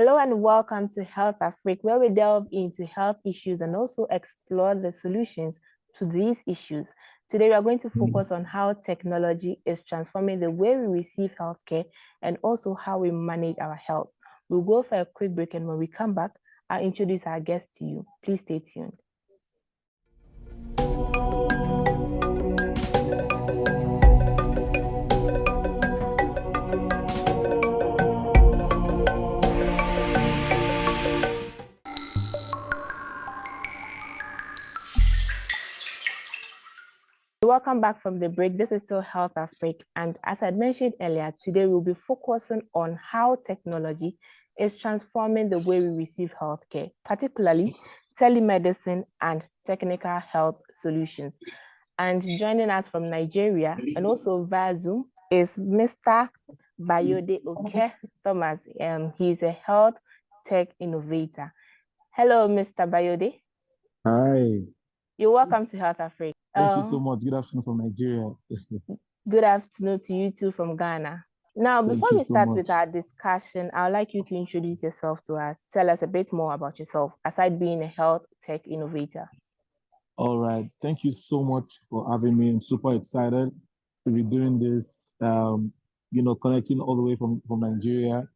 Hello and welcome to HealthAfrik, where we delve into health issues and also explore the solutions to these issues. Today, we are going to focus on how technology is transforming the way we receive healthcare and also how we manage our health. We'll go for a quick break, and when we come back, I'll introduce our guest to you. Please stay tuned. Welcome back from the break. This is still HealthAfrik, and as I mentioned earlier, today we'll be focusing on how technology is transforming the way we receive healthcare, particularly telemedicine and technical health solutions. And joining us from Nigeria and also via Zoom is Mr. Bayode Oke Thomas. He's a health tech innovator. Hello, Mr. Bayode. Hi. You're welcome to HealthAfrik. Thank you so much. Good afternoon from Nigeria. Good afternoon to you too from Ghana. Now, before we start with our discussion, I would like you to introduce yourself to us. Tell us a bit more about yourself, aside being a health tech innovator. All right. Thank you so much for having me. I'm super excited to be doing this, connecting all the way from Nigeria.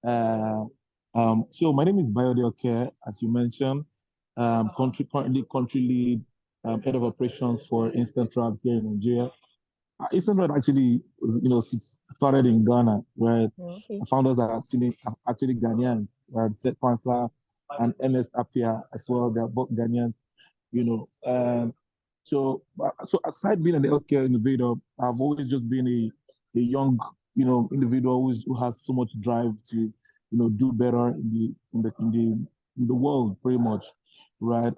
So my name is Bayode Oke, as you mentioned, currently country lead, head of operations for Instant Trap here in Nigeria. Instant Trap actually, started in Ghana, where the founders are actually Ghanaians, Seth Pansa and MS Apia as well. They're both Ghanaians, So aside being an healthcare innovator, I've always just been a young, individual who has so much drive to, do better in the world, pretty much, right?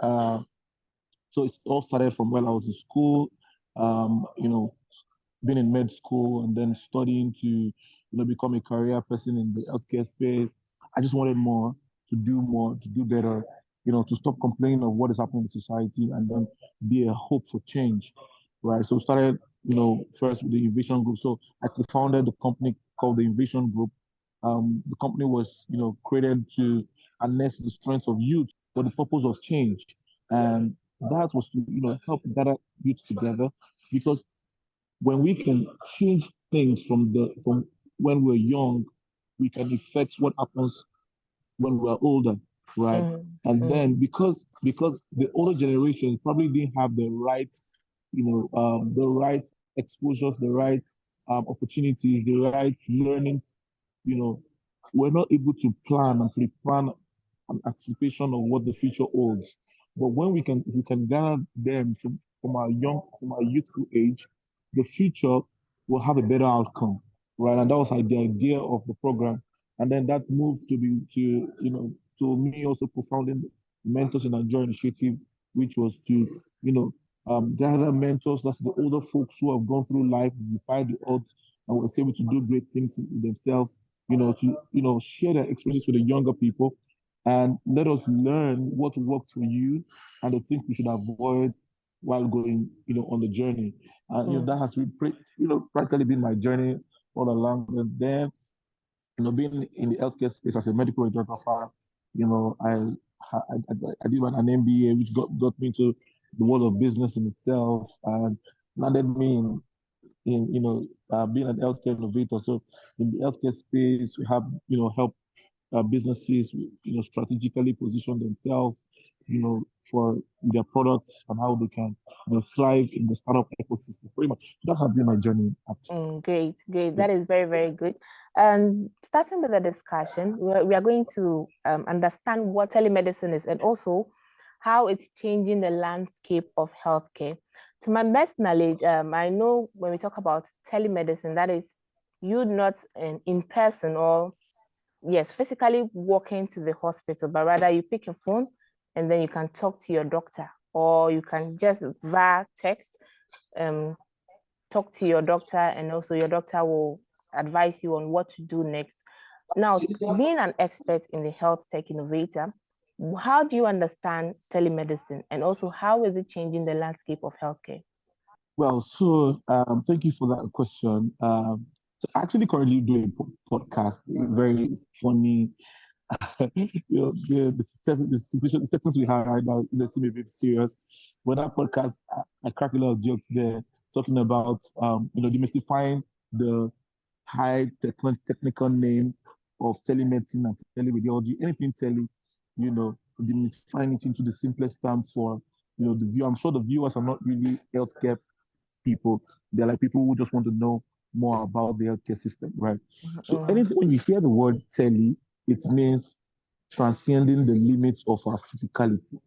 So it all started from when I was in school, being in med school and then studying to, become a career person in the healthcare space. I just wanted more, to do better, to stop complaining of what is happening in society and then be a hope for change, right? So started, first with the Innovation Group. So I co-founded the company called the Innovation Group. The company was, created to harness the strength of youth for the purpose of change. And that was to, help gather youth together, because when we can change things from when we're young, we can affect what happens when we're older, right? And then because the older generation probably didn't have the right, the right exposures, the right opportunities, the right learning, we're not able to plan and pre-plan an anticipation of what the future holds. But when we can gather them from our youthful age, the future will have a better outcome, right? And that was the idea of the program. And then that moved to me also co-founding Mentors in Nigeria initiative, which was to, gather mentors, that's the older folks who have gone through life, defied the odds, and were able to do great things with themselves, to, share their experiences with the younger people and let us learn what worked for you and the things we should avoid while going, on the journey. And that has practically been my journey all along. And then, being in the healthcare space as a medical radiographer, I did an MBA, which got me into the world of business in itself and landed me being an healthcare innovator. So in the healthcare space, we have, help businesses, strategically position themselves, for their products and how they can, thrive in the startup ecosystem. Pretty much, that has been my journey. Great. That is very, very good. And starting with the discussion, we are going to understand what telemedicine is and also how it's changing the landscape of healthcare. To my best knowledge, I know when we talk about telemedicine, that is you not in person or yes, physically walking to the hospital, but rather you pick your phone and then you can talk to your doctor, or you can just via text talk to your doctor, and also your doctor will advise you on what to do next. Now, being an expert in the health tech innovator, how do you understand telemedicine, and also how is it changing the landscape of healthcare? Well, so thank you for that question. So I actually currently do a podcast, very funny the situation, the settings we have right now, seem a bit serious. But that podcast, I crack a lot of jokes there, talking about demystifying the technical name of telemedicine and teleradiology, anything tele, demystifying it into the simplest term for the viewer. I'm sure the viewers are not really healthcare people. They're like people who just want to know more about the healthcare system, right? So anything when you hear the word tele, it means transcending the limits of our physicality.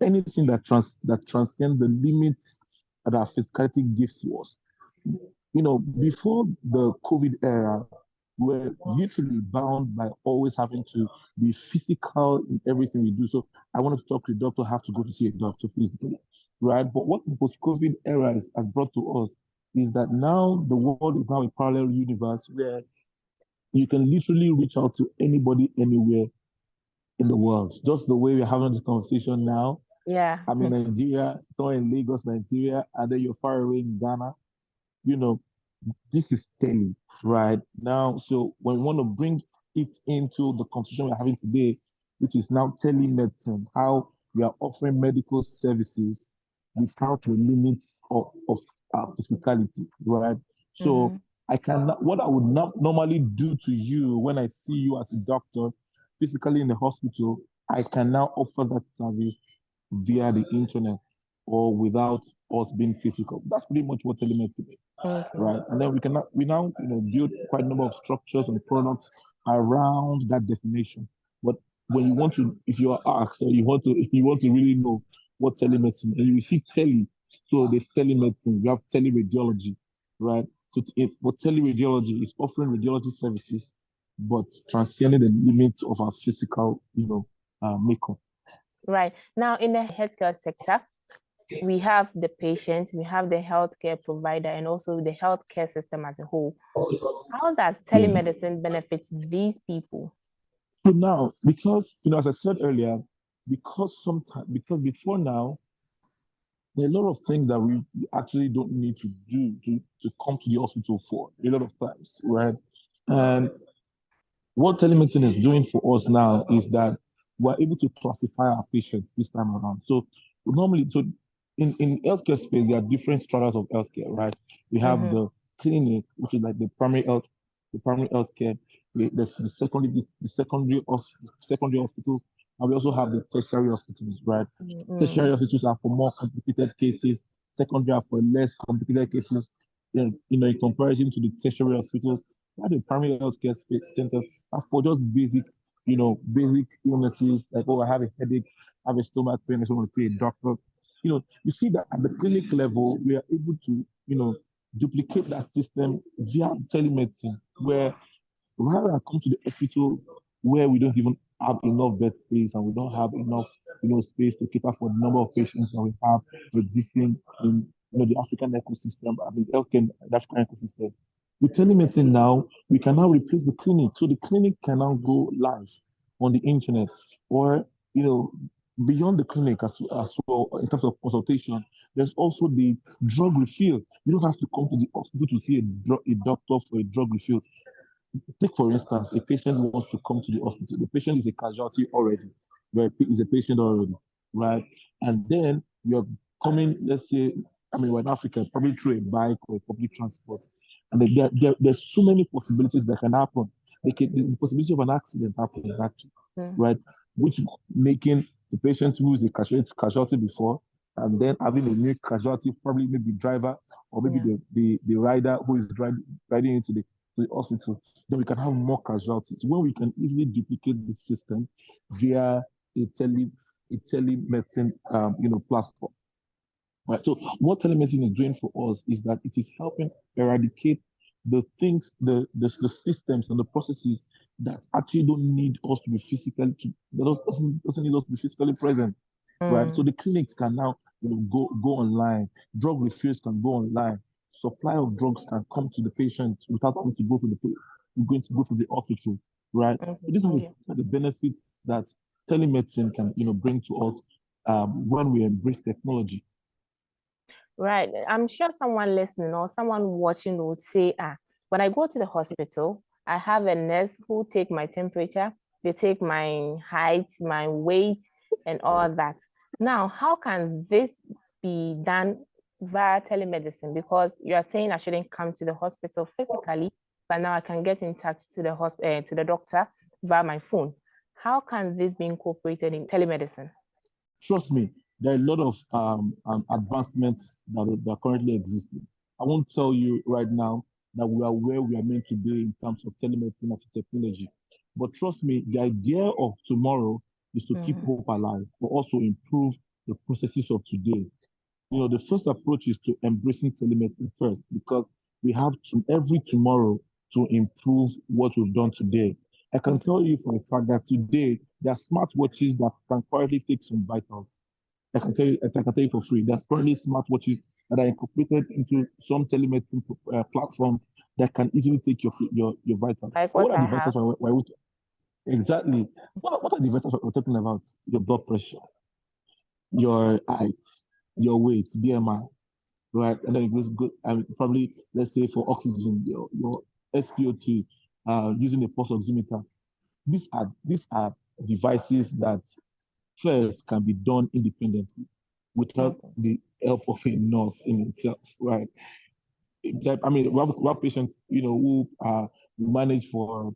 Anything that transcends the limits that our physicality gives to us. Before the COVID era, we're literally bound by always having to be physical in everything we do. So I want to talk to a doctor, I have to go to see a doctor physically, right? But what the post-COVID era has brought to us is that now the world is now a parallel universe where you can literally reach out to anybody anywhere in the world. Just the way we're having this conversation now. Yeah. I'm in Nigeria, somewhere in Lagos, Nigeria, and then you're far away in Ghana. This is tele, right? Now, so when we want to bring it into the conversation we're having today, which is now telemedicine, how we are offering medical services without the limits of our physicality, right? So what I would not normally do to you when I see you as a doctor physically in the hospital, I can now offer that service via the internet or without us being physical. That's pretty much what telemedicine is. Right, and then we now build quite a number of structures and products around that definition. But when you want to, if you are asked or if you want to really know what telemedicine, and you see tele, so there's telemedicine, you have teleradiology, right? So for teleradiology, it's offering radiology services, but transcending the limits of our physical, makeup. Right now, in the healthcare sector, we have the patient, we have the healthcare provider, and also the healthcare system as a whole. How does telemedicine benefit these people? So now, because as I said earlier, because before now, there are a lot of things that we actually don't need to do to come to the hospital for a lot of times, right? And what telemedicine is doing for us now is that we're able to classify our patients this time around. So in healthcare space, there are different stratas of healthcare, right? We have the clinic, which is like the primary healthcare. There's the secondary hospitals, and we also have the tertiary hospitals, right? Tertiary hospitals are for more complicated cases. Secondary are for less complicated cases. In comparison to the tertiary hospitals, the primary healthcare centers are for just basic illnesses like, oh, I have a headache, I have a stomach pain, I just want to see a doctor. You see that at the clinic level, we are able to, duplicate that system via telemedicine, where rather than come to the hospital where we don't even have enough bed space and we don't have enough, space to cater for the number of patients that we have existing in, the African ecosystem, the African ecosystem. With telemedicine now, we can now replace the clinic. So the clinic can now go live on the internet or, beyond the clinic as well in terms of consultation. There's also the drug refill. You don't have to come to the hospital to see a doctor for a drug refill. Take, for instance, a patient wants to come to the hospital. The patient is a casualty already, is a patient already, right? And then you're coming, let's say, we're in Africa, probably through a bike or a public transport. And there's so many possibilities that can happen. The possibility of an accident happening, actually, right? Which making the patient who is a casualty before, and then having a new casualty, probably maybe driver or maybe the rider who is riding into the hospital, then we can have more casualties. When we can easily duplicate the system via a telemedicine platform. Right. So what telemedicine is doing for us is that it is helping eradicate the things, the systems and the processes that actually don't need us to be doesn't need us to be physically present. Right. So the clinics can now go online, drug refills can go online, supply of drugs can come to the patient without having to go to the hospital. Right. So these are the benefits that telemedicine can bring to us when we embrace technology. Right. I'm sure someone listening or someone watching would say, when I go to the hospital, I have a nurse who take my temperature. they take my height, my weight, and all that. Now, how can this be done via telemedicine? Because you are saying I shouldn't come to the hospital physically, but now I can get in touch to the doctor via my phone. How can this be incorporated in telemedicine? Trust me, there are a lot of advancements that are currently existing. I won't tell you right now that we are where we are meant to be in terms of telemedicine as a technology. But trust me, the idea of tomorrow is to keep hope alive, but also improve the processes of today. The first approach is to embracing telemedicine first, because we have to every tomorrow to improve what we've done today. I can tell you for a fact that today there are smartwatches that can currently take some vitals. I can tell you for free. There's currently smartwatches that are incorporated into some telemedicine platforms that can easily take your vitals. Like But what what are I the have. vitals? Exactly. What are the vitals we're talking about? Your blood pressure, your height, your weight, BMI, right? And then it goes good. And probably, let's say for oxygen, your SpO2, using a pulse oximeter. These are devices that first can be done independently without the help of a nurse in itself, right? I mean, we have patients, who manage for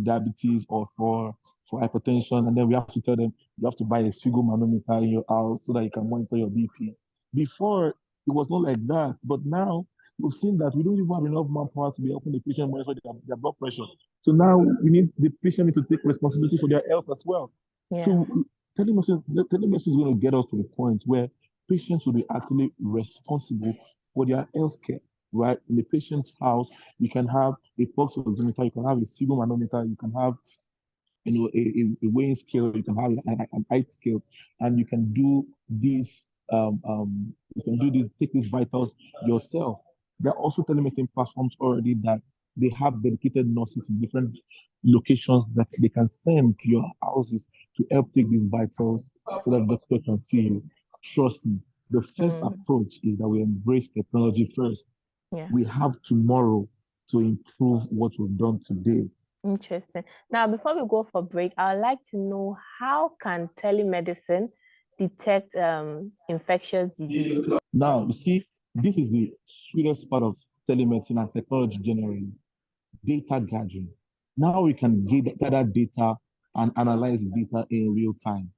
diabetes or for hypertension, and then we have to tell them you have to buy a sphygmomanometer in your house so that you can monitor your BP. Before, it was not like that, but now we've seen that we don't even have enough manpower to be helping the patient monitor their blood pressure. So now the patient needs to take responsibility for their health as well. Yeah. So telemedicine is going to get us to a point where patients will be actually responsible for their health care, right? In the patient's house, you can have a pulse oximeter, you can have a sphygmomanometer, you can have a weighing scale, you can have an height scale, and you can do these take these vitals yourself. There are also telemedicine platforms already that they have dedicated nurses in different locations that they can send to your houses to help take these vitals so that the doctor can see you. Trust me, the first approach is that we embrace technology first. Yeah. We have tomorrow to improve what we've done today. Interesting. Now, before we go for break, I would like to know, how can telemedicine detect infectious disease? Now, you see, this is the sweetest part of telemedicine and technology generally, data gathering. Now we can gather data and analyze data in real time,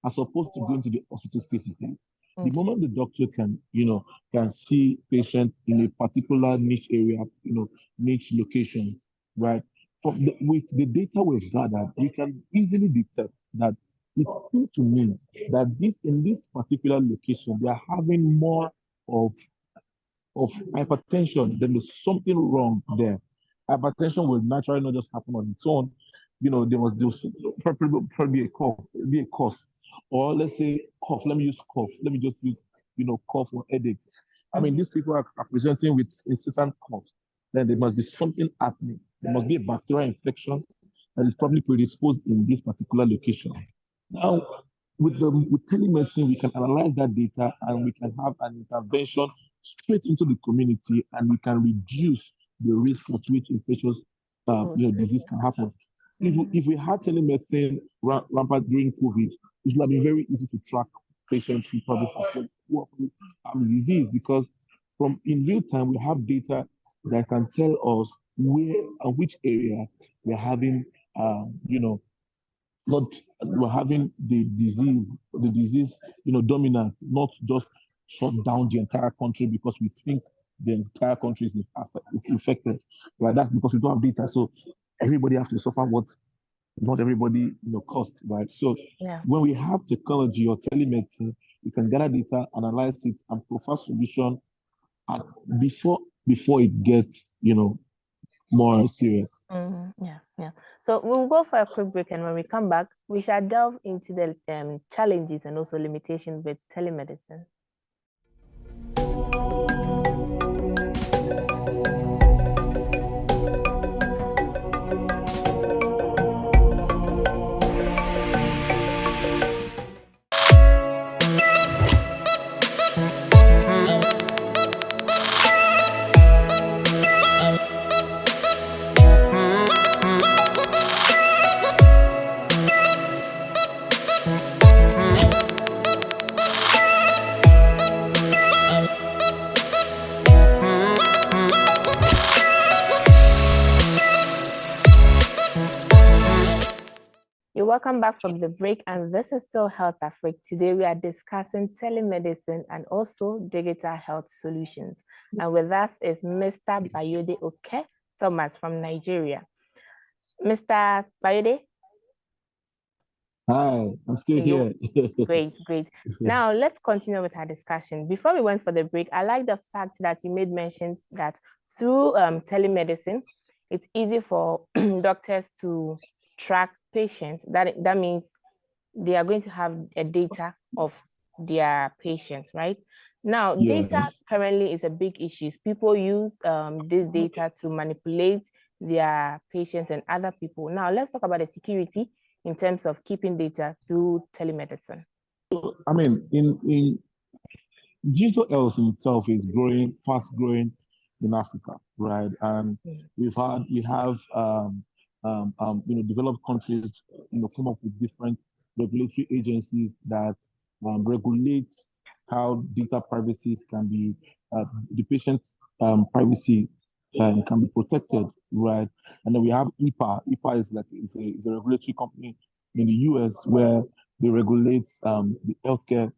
as opposed to going to the hospital physically. The moment the doctor can see patients in a particular niche area, niche location, right? With the data we've gathered, we can easily detect that it seems to me that in this particular location, they are having more of hypertension, then there's something wrong there. Hypertension will naturally not just happen on its own. There must probably be a cough, be a cause. Or let's say cough, let me use cough. Let me just use, cough or headaches. I mean, these people are presenting with incessant coughs. Then there must be something happening. There must be a bacterial infection that is probably predisposed in this particular location. Now, with telemedicine, we can analyze that data and we can have an intervention straight into the community, and we can reduce the risk at which infectious disease can happen. If we had telemedicine rampant during COVID, it would have been very easy to track patients who probably have disease, because in real time we have data that can tell us where and which area we're having not we're having the disease, dominant, not just shut down the entire country because we think the entire country is infected, right? That's because we don't have data. So everybody has to suffer what not everybody caused, right? So when we have technology or telemedicine, we can gather data, analyze it, and provide solution before it gets more serious. Yeah. So we'll go for a quick break, and when we come back, we shall delve into the challenges and also limitations with telemedicine. welcome back from the break, and this is still HealthAfrik. Today we are discussing telemedicine and also digital health solutions. And with us is Mr. Bayode Oke Thomas from Nigeria. Mr. Bayode? Hi, I'm still here. Great. Now let's continue with our discussion. Before we went for the break, I like the fact that you made mention that through telemedicine, it's easy for doctors to track patients. That means they are going to have a data of their patients, right? Now, data currently is a big issue. People use this data to manipulate their patients and other people. Now, let's talk about the security in terms of keeping data through telemedicine. I mean, in digital health in itself is growing, fast growing in Africa, right? And we have developed countries, come up with different regulatory agencies that regulate how data privacy can be, the patient's privacy can be protected, right? And then we have EPA. EPA is a regulatory company in the US where they regulate the healthcare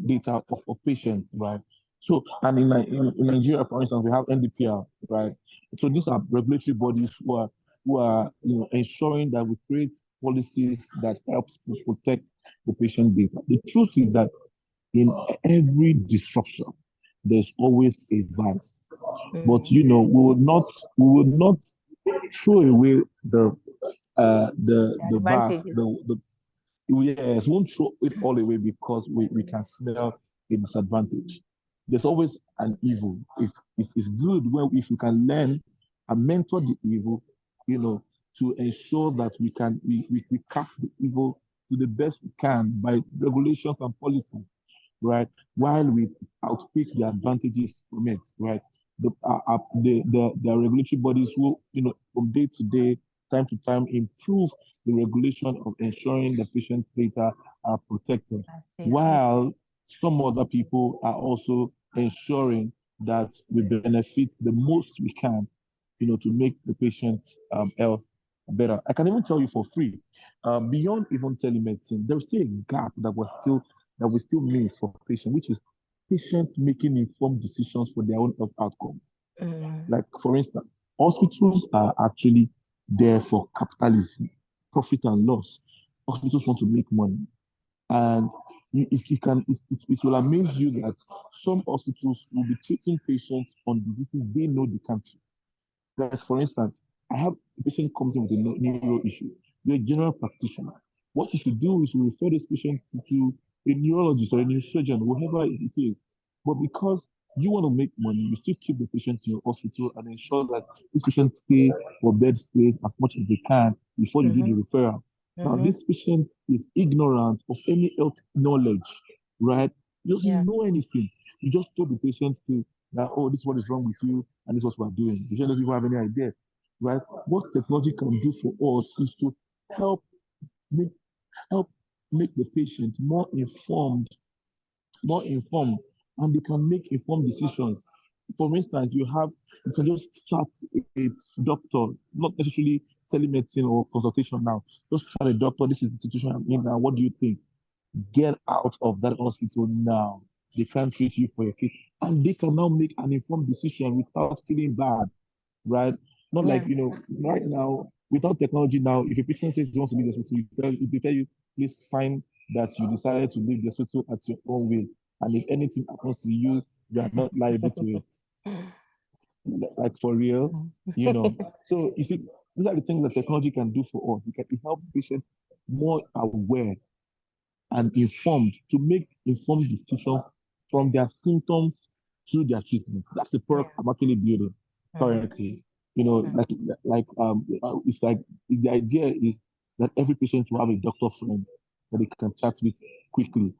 data of patients, right? So, and in Nigeria, for instance, we have NDPR, right? So these are regulatory bodies who are ensuring that we create policies that helps protect the patient data. The truth is that in every disruption, there's always a vice. But we will not throw away the advantages. Yes, we won't throw it all away because we can smell a disadvantage. There's always an evil. It's good when if we can learn and mentor the evil, to ensure that we cap the evil to the best we can by regulations and policies, right? While we outpick the advantages from it, right? The regulatory bodies will, from day to day, time to time, improve the regulation of ensuring the patient data are protected, while some other people are also ensuring that we benefit the most we can, to make the patient's health better. I can even tell you for free, beyond even telemedicine, there's still a gap that we still miss for patients, which is patients making informed decisions for their own health outcomes. Like, for instance, hospitals are actually there for capitalism, profit and loss. Hospitals want to make money. And it will amaze you that some hospitals will be treating patients on diseases they know they can't treat. Like, for instance, I have a patient comes in with a neuro issue. You're a general practitioner. What you should do is you refer this patient to a neurologist or a neurosurgeon, whoever it is. But because you want to make money, you still keep the patient in your hospital and ensure that this patient stay for bed stays as much as they can before you do the referral. Now, this patient is ignorant of any health knowledge, right? He doesn't know anything. You just told the patient that, oh, this is what is wrong with you, and this is what we're doing. The patient doesn't even have any idea, right? What technology can do for us is to help make the patient more informed, and they can make informed decisions. For instance, you can just chat a doctor, not necessarily telemedicine or consultation now. Just chat a doctor, this is the situation I'm in now. What do you think? Get out of that hospital now. They can't treat you for your case. And they can now make an informed decision without feeling bad, right? Not like, right now, without technology now, if a patient says he wants to leave the hospital, they tell you, please sign that you decided to leave the hospital at your own will. And if anything happens to you, you are not liable to it. Like, for real, So you see, these are the things that technology can do for us. It can help patients more aware and informed to make informed decisions from their symptoms to their treatment. That's the product I'm actually building currently. It's like the idea is that every patient will have a doctor friend that they can chat with quickly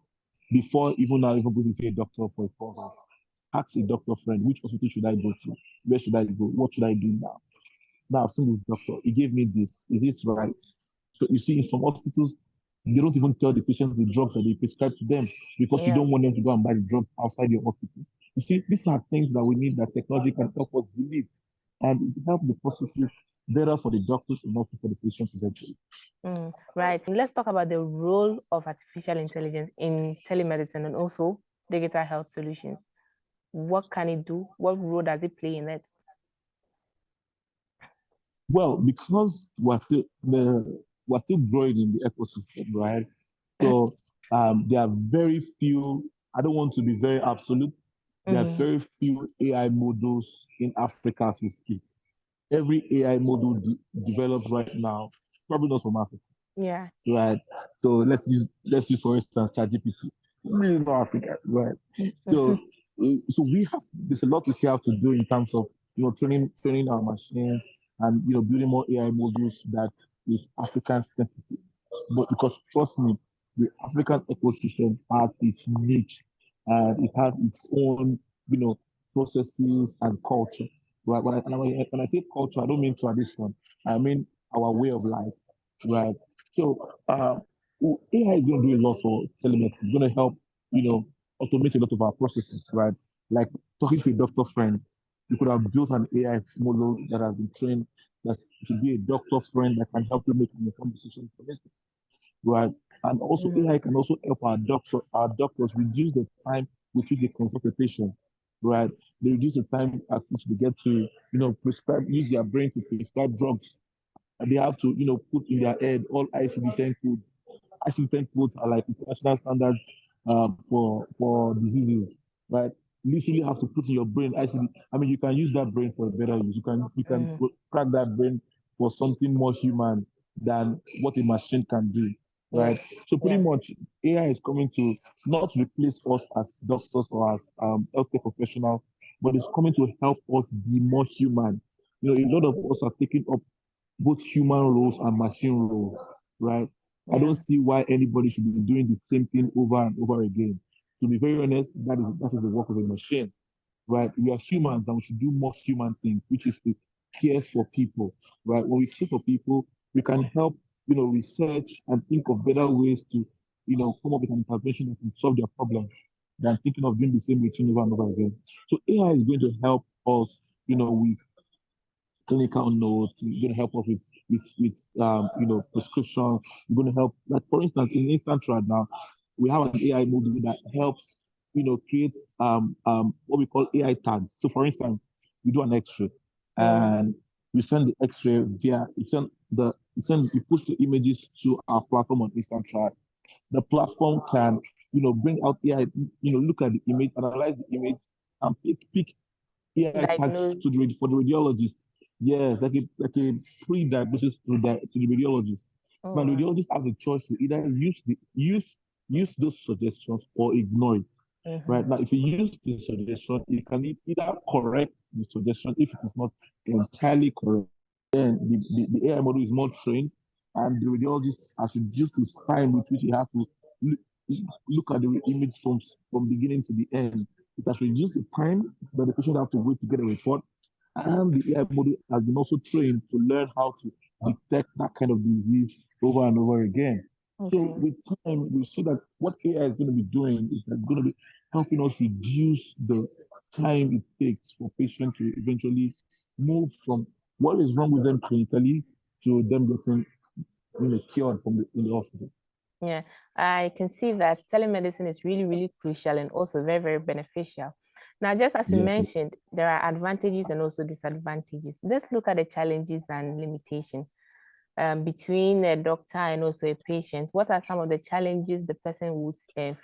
before even going to see a doctor for a call. Ask a doctor friend, which hospital should I go to? Where should I go? What should I do now? Now I've seen this doctor. He gave me this. Is this right? So you see, in some hospitals, they don't even tell the patients the drugs that they prescribe to them because you don't want them to go and buy the drugs outside your hospital. You see, these are things that we need that technology can help us delete and help the processes better for the doctors and also for the patients eventually. Right. Let's talk about the role of artificial intelligence in telemedicine and also digital health solutions. What can it do? What role does it play in it? Well, because we're still growing in the ecosystem, right? So there are very few. I don't want to be very absolute. There are very few AI models in Africa as we speak. Every AI model developed right now, probably not from Africa, Yeah. right? So let's use for instance ChatGPT. Really not Africa, right? So so there's a lot we still have to do in terms of training our machines and building more AI models that is African sensitive. But because trust me, the African ecosystem has its niche and it has its own processes and culture. Right? When I say culture, I don't mean tradition. I mean our way of life. Right. So AI is going to do a lot for telemedicine. It's going to help, automate a lot of our processes, right? Like talking to a doctor friend, you could have built an AI model that has been trained that to be a doctor friend that can help you make an informed decision, for instance, right? And also AI can also help our doctors reduce the time with which they consult a patient, right? They reduce the time at which they get to, use their brain to prescribe drugs. And they have to, put in their head all ICD-10 codes. ICD-10 codes are like international standards for diseases, right? Literally have to put in your brain ICD. I mean, you can use that brain for a better use. You can crack that brain for something more human than what a machine can do, right? So pretty much AI is coming to not replace us as doctors or as healthcare professionals, but it's coming to help us be more human. A lot of us are taking up both human roles and machine roles, right? I don't see why anybody should be doing the same thing over and over again. To be very honest, that is the work of a machine, right? We are humans and we should do more human things, which is to care for people, right? When we care for people, we can help, research and think of better ways to, come up with an intervention that can solve their problems than thinking of doing the same routine over and over again. So AI is going to help us, with clinical notes. It's going to help us with prescriptions. It's going to help, like for instance, in instant right now, we have an AI module that helps create what we call AI tags. So for instance, we do an X-ray and we send the X-ray via we push the images to our platform on instant trial. The platform can bring out AI, look at the image, analyze the image, and pick AI tags Diagnose. for the radiologist. Yes, like a pre-diagnosis to the radiologist. Now, the radiologist has a choice to either use those suggestions or ignore it. Right now, if you use the suggestion, you can either correct the suggestion if it is not entirely correct. Then the AI model is more trained, and the radiologist has reduced his time with which he has to look, look at the image from beginning to the end. It has reduced the time that the patient have to wait to get a report, and the AI model has been also trained to learn how to detect that kind of disease over and over again. So with time, we see that what AI is going to be doing is that going to be helping us reduce the time it takes for patients to eventually move from what is wrong with them clinically to them getting cured in the hospital. Yeah, I can see that telemedicine is really, really crucial and also very, very beneficial. Now, just as you Yes. mentioned, there are advantages and also disadvantages. Let's look at the challenges and limitations between a doctor and also a patient. What are some of the challenges the person will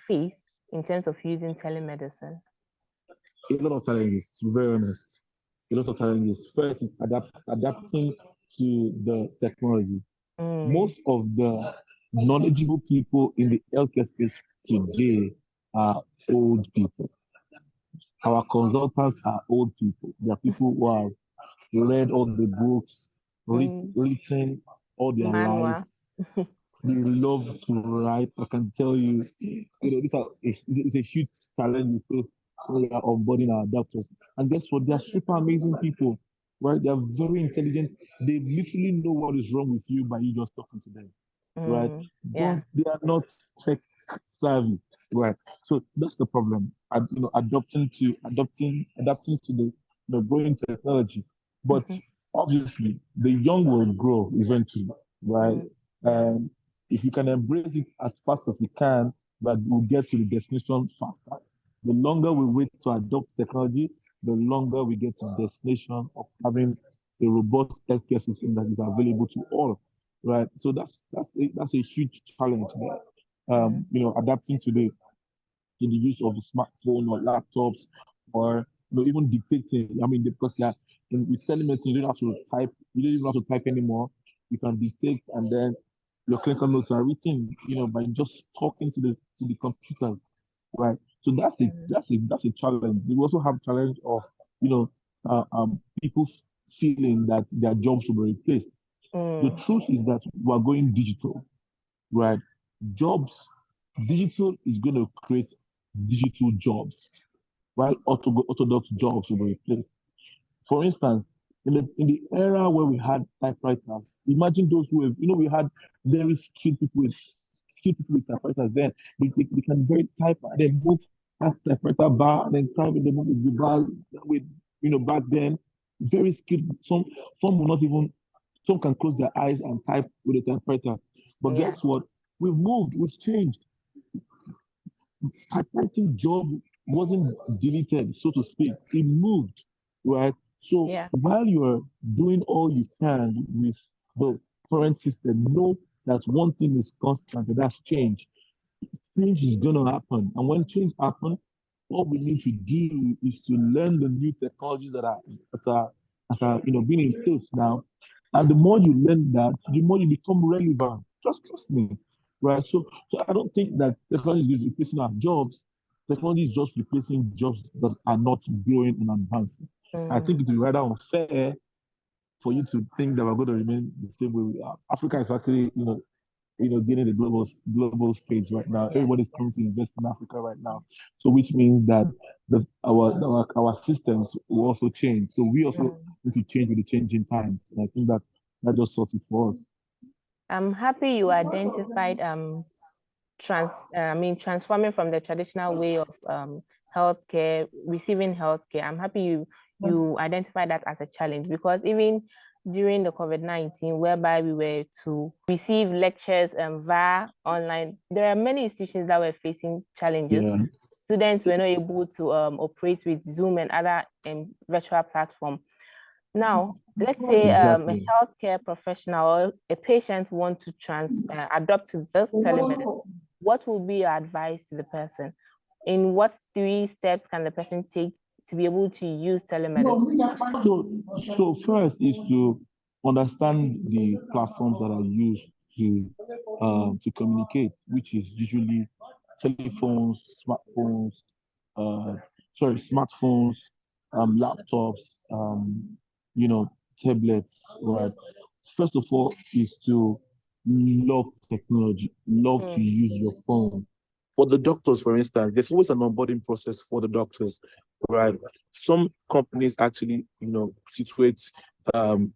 face in terms of using telemedicine? A lot of challenges, to be very honest. A lot of challenges. First is adapting to the technology. Most of the knowledgeable people in the healthcare space today are old people. Our consultants are old people. They are people who have read all the books, written all their Manual. lives. They love to write. I can tell you, it's a huge challenge we face when we are onboarding our doctors. And guess what? They are super amazing people, right? They are very intelligent. They literally know what is wrong with you by you just talking to them, right? But Yeah. they are not tech savvy, right? So that's the problem. Adapting to the growing technology. But obviously the young will grow eventually, right? Yeah. If you can embrace it as fast as we can, but we'll get to the destination faster. The longer we wait to adopt technology, the longer we get to the destination of having a robust healthcare system that is available to all, right? So that's a huge challenge there. Adapting to the use of a smartphone or laptops or even dictating. I mean, because with telemedicine, you don't have to type. You don't even have to type anymore. You can dictate, and then your clinical notes are written. By just talking to the computer, right? So that's a challenge. We also have challenge of people feeling that their jobs will be replaced. The truth is that we're going digital, right? Jobs, digital is going to create digital jobs, while orthodox jobs will be replaced. For instance, in the era where we had typewriters, imagine those who have, we had very skilled people with typewriters then. They can very type and then move that typewriter bar and then type in the move with the bar with, back then, very skilled. Some will not even, some can close their eyes and type with a typewriter. But Yeah. guess what? We've changed. Typewriting job wasn't deleted, so to speak. It moved, right? So Yeah. while you're doing all you can with the current system, know that one thing is constant, and that's change. Change is going to happen. And when change happens, what we need to do is to learn the new technologies that are being in place now. And the more you learn that, the more you become relevant. Just trust me, right? So I don't think that technology is replacing our jobs. Technology is just replacing jobs that are not growing and advancing. I think it is rather unfair for you to think that we're going to remain the same way we are. Africa is actually, getting the global stage right now. Yeah. Everybody's coming to invest in Africa right now. So which means that our systems will also change. So we also need to change with the changing times. And I think that just sorts it for us. I'm happy you identified transforming from the traditional way of healthcare, receiving healthcare. I'm happy you identified that as a challenge, because even during the COVID-19, whereby we were to receive lectures via online, there are many institutions that were facing challenges. Yeah. Students were not able to operate with Zoom and other virtual platform. Now, let's say a Exactly. healthcare professional or a patient want to adopt to this telemedicine. What will be your advice to the person? In what 3 steps can the person take to be able to use telemedicine? So first is to understand the platforms that are used to communicate, which is usually telephones, uh, smartphones, laptops, you know, tablets, right? First of all, is to love technology, love to use your phone. For the doctors, for instance, there's always an onboarding process for the doctors, right? Some companies actually, situate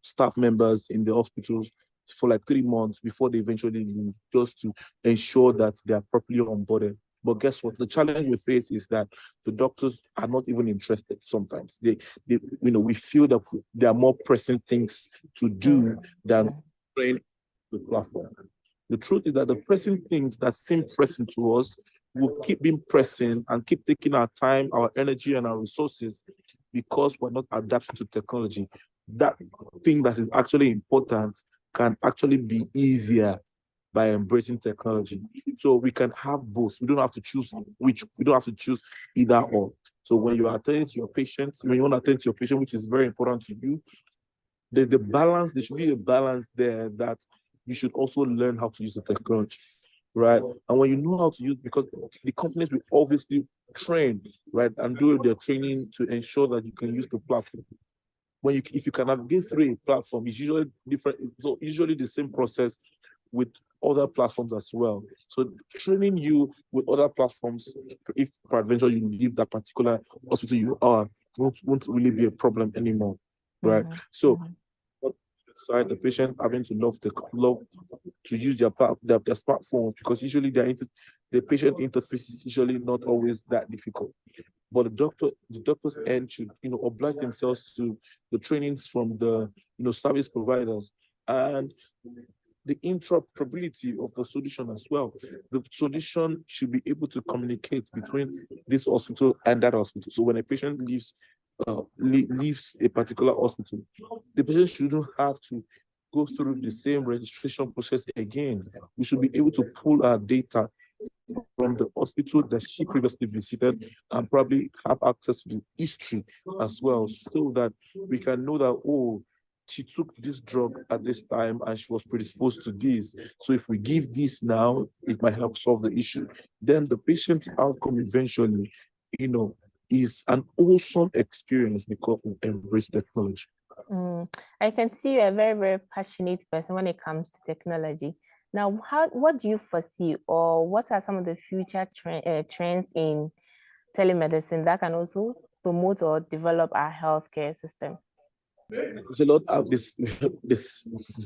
staff members in the hospitals for like 3 months before they eventually leave, just to ensure that they are properly onboarded. But guess what? The challenge we face is that the doctors are not even interested sometimes. We feel that there are more pressing things to do than train the platform. The truth is that the pressing things that seem pressing to us will keep being pressing and keep taking our time, our energy, and our resources because we're not adapting to technology. That thing that is actually important can actually be easier by embracing technology. So we can have both. We don't have to choose which. We don't have to choose either or. So when you are attending to your patient, when you want to attend to your patient, which is very important to you, the balance, there should be a balance there that you should also learn how to use the technology, right? And when you know how to use, because the companies will obviously train, right, and do their training to ensure that you can use the platform. If you can navigate through a platform, it's usually different. So usually the same process with other platforms as well. So training you with other platforms, if peradventure you leave that particular hospital you are, won't really be a problem anymore, right? So side, the patient having to love to use their smartphones, because usually the patient interface is usually not always that difficult. but the doctors end should, oblige themselves to the trainings from the, service providers and the interoperability of the solution as well. The solution should be able to communicate between this hospital and that hospital. So when a patient leaves a particular hospital, the patient shouldn't have to go through the same registration process again. We should be able to pull our data from the hospital that she previously visited and probably have access to the history as well, so that we can know that, oh, she took this drug at this time and she was predisposed to this. So if we give this now, it might help solve the issue. Then the patient outcome eventually, is an awesome experience because we embrace technology. I can see you're a very, very passionate person when it comes to technology. Now, what do you foresee, or what are some of the future trends in telemedicine that can also promote or develop our healthcare system? There's a lot of this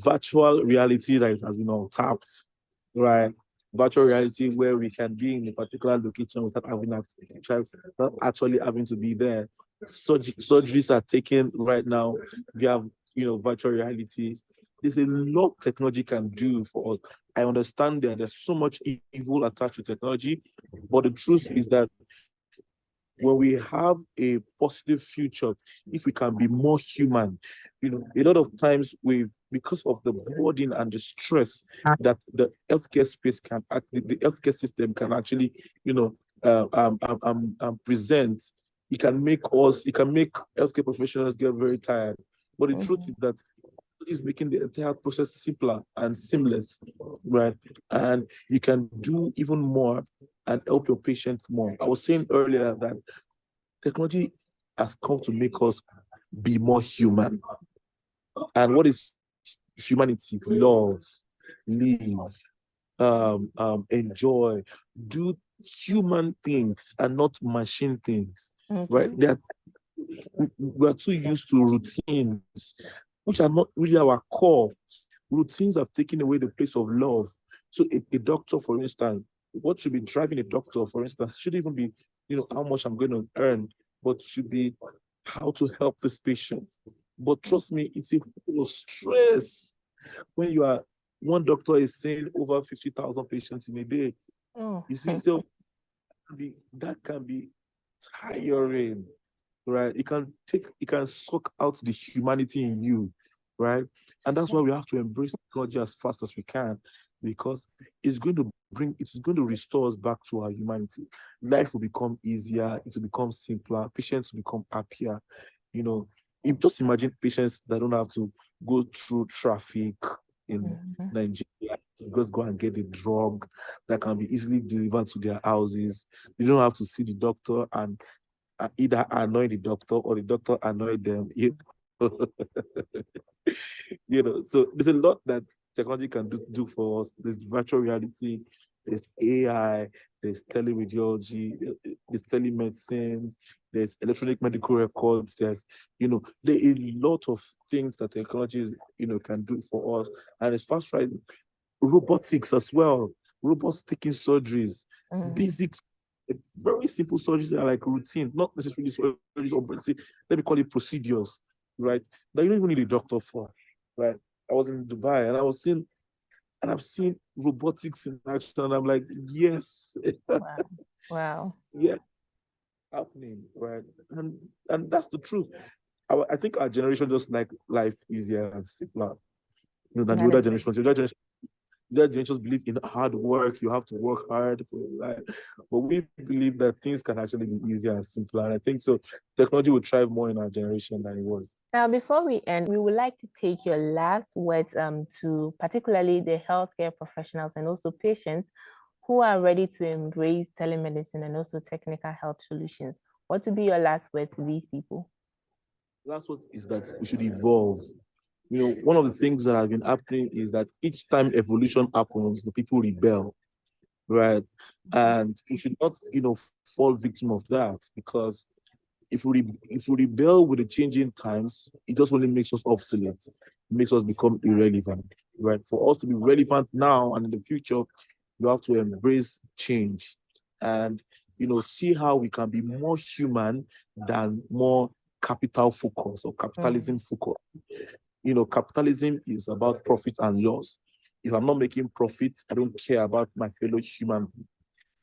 virtual reality that has been untapped, right? Virtual reality where we can be in a particular location without not actually having to be there. Surgeries are taken right now. We have, virtual realities. There's a lot technology can do for us. I understand that there's so much evil attached to technology, but the truth is that when we have a positive future, if we can be more human, a lot of times because of the burden and the stress that the healthcare space the healthcare system can actually, present, it can make healthcare professionals get very tired. But the truth is that is making the entire process simpler and seamless, right? And you can do even more and help your patients more. I was saying earlier that technology has come to make us be more human. And what is humanity? Love, live, enjoy, do human things and not machine things, right? We're too used to routines, which are not really our core. Routines have taken away the place of love. So a doctor, for instance, what should be driving a doctor, for instance, should even be, how much I'm going to earn, but should be how to help this patient. But trust me, it's a full of stress when one doctor is seeing over 50,000 patients in a day. You see, so that can be tiring, right? It can suck out the humanity in you, right? And that's why we have to embrace technology as fast as we can, because it's going to restore us back to our humanity. Life will become easier, it will become simpler, patients will become happier. Just imagine patients that don't have to go through traffic in Nigeria, just go and get a drug that can be easily delivered to their houses. They don't have to see the doctor and either annoy the doctor or the doctor annoy them. So there's a lot that technology can do for us. There's virtual reality, there's AI, there's teleradiology, there's telemedicine, there's electronic medical records, there are a lot of things that technology can do for us. And as fast right, robotics as well, robots taking surgeries, basics, very simple surgeries that are like routine, not necessarily surgeries, or let me call it procedures, right? That you don't even need a doctor for, right? I was in Dubai and I've seen robotics in action, and I'm like, yes. Wow. Yeah, happening, right? And that's the truth. I think our generation just like life easier and simpler, than the older generations. The other generations believe in hard work. You have to work hard for your life. But we believe that things can actually be easier and simpler. And I think so technology will thrive more in our generation than it was. Now, before we end, we would like to take your last words to particularly the healthcare professionals and also patients who are ready to embrace telemedicine and also technical health solutions. What would be your last word to these people? Last word is that we should evolve. One of the things that have been happening is that each time evolution happens, the people rebel, right? And we should not, fall victim of that, because if we rebel with the changing times, it just only makes us obsolete. It makes us become irrelevant, right? For us to be relevant now and in the future, you have to embrace change. And see how we can be more human than more capital focus or capitalism focus. Capitalism is about profit and loss. If I'm not making profit, I don't care about my fellow human being,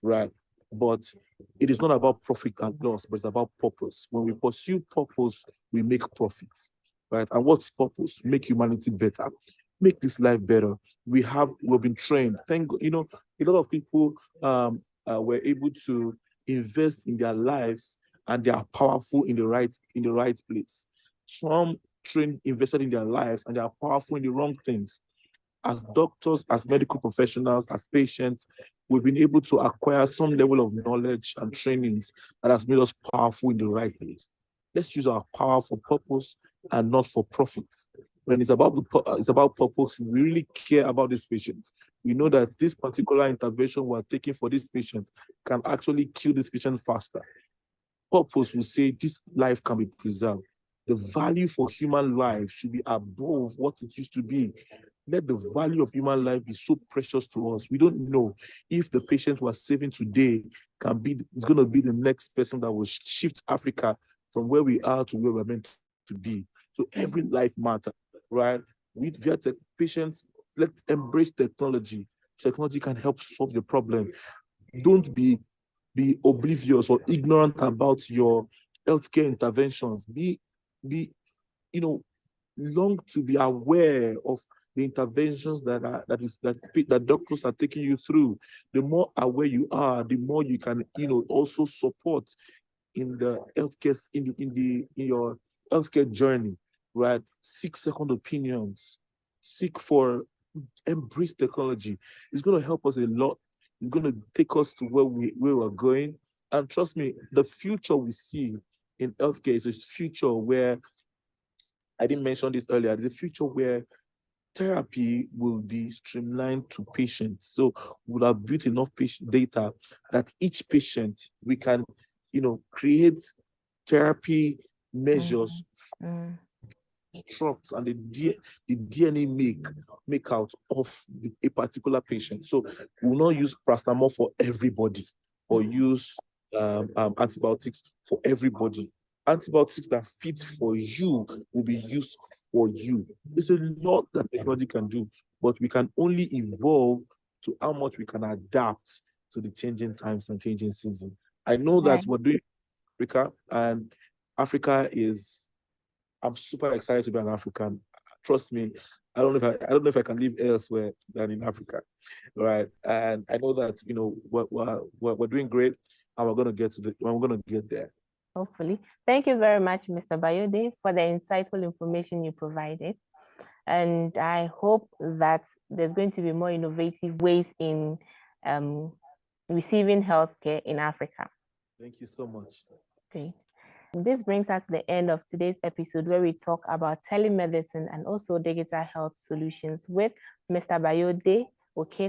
right? But it is not about profit and loss, but it's about purpose. When we pursue purpose, we make profits, right? And what's purpose? Make humanity better, make this life better. We've been trained. Thank God, a lot of people were able to invest in their lives, and they are powerful in the right place. Some invested in their lives, and they are powerful in the wrong things. As doctors, as medical professionals, as patients, we've been able to acquire some level of knowledge and trainings that has made us powerful in the right place. Let's use our power for purpose and not for profit. When it's about purpose, we really care about these patients. We know that this particular intervention we're taking for this patient can actually kill this patient faster. Purpose will say this life can be preserved. The value for human life should be above what it used to be. Let the value of human life be so precious to us. We don't know if the patient we're saving today is going to be the next person that will shift Africa from where we are to where we're meant to be. So every life matters, right? Via patients, let's embrace technology. Technology can help solve the problem. Don't be oblivious or ignorant about your healthcare interventions. Long to be aware of the interventions that doctors are taking you through. The more aware you are, the more you can also support in the healthcare in your healthcare journey, right? Seek second opinions, embrace technology. It's going to help us a lot. It's going to take us to where we're going. And trust me, the future we see in healthcare is a future where, I didn't mention this earlier, it's a future where therapy will be streamlined to patients. So we'll have built enough patient data that each patient, we can, create therapy measures, structs, and the DNA make out of a particular patient. So we'll not use paracetamol for everybody or use antibiotics for everybody. Antibiotics that fit for you will be used for you. There's a lot that technology can do, but we can only evolve to how much we can adapt to the changing times and changing season. I know that we're doing Africa, and Africa is, I'm super excited to be an African. Trust me, I don't know if I can live elsewhere than in Africa, right? And I know that we're doing great, and we're gonna get there. Hopefully. Thank you very much, Mr. Bayode, for the insightful information you provided. And I hope that there's going to be more innovative ways in receiving healthcare in Africa. Thank you so much. Great. This brings us to the end of today's episode, where we talk about telemedicine and also digital health solutions with Mr. Bayode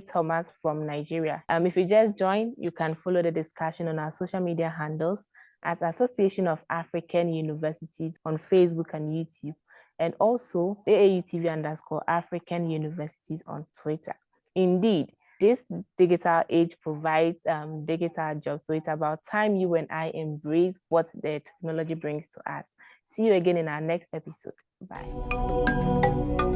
Thomas from Nigeria. If you just joined, you can follow the discussion on our social media handles as Association of African Universities on Facebook and YouTube, and also AAUTV_African Universities on Twitter. Indeed, this digital age provides digital jobs, so it's about time you and I embrace what the technology brings to us. See you again in our next episode. Bye.